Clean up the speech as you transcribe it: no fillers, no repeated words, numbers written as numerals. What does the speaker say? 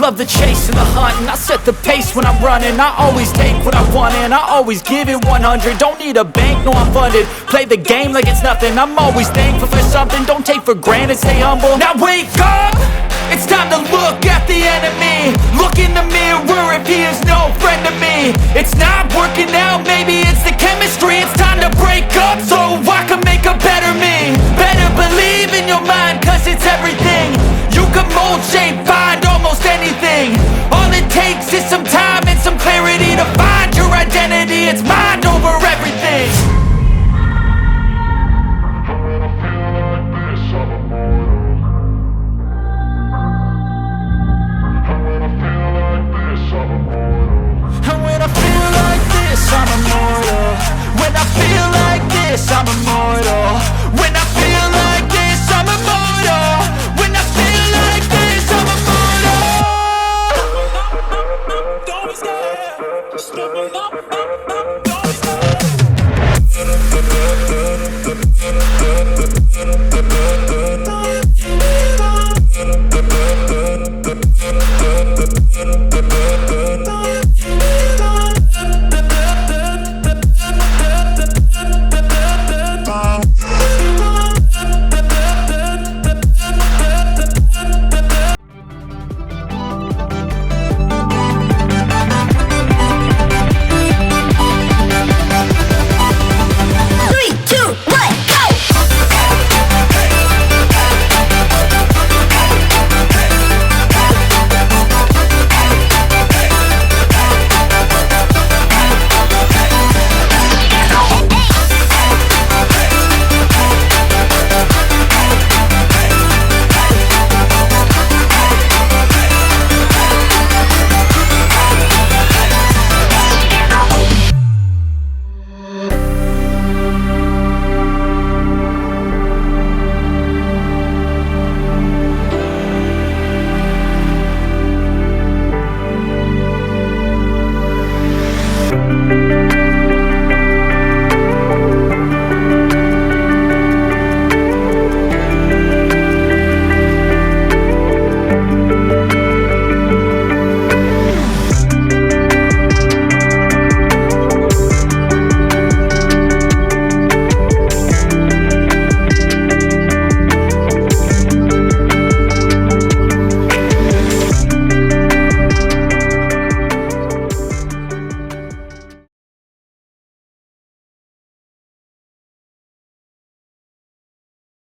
love the chase and the hunt, and I set the pace when I'm running. I always take what I want and I always give it 100. Don't need a bank, no I'm funded. Play the game like it's nothing. I'm always thankful for something. Don't take for granted, stay humble. Now wake up, it's time to look at the enemy. Look in the mirror if he is no friend to me. It's not working out, maybe it's the chemistry. It's time to break up so I can make a better me. Better believe in your mind, cause it's everything.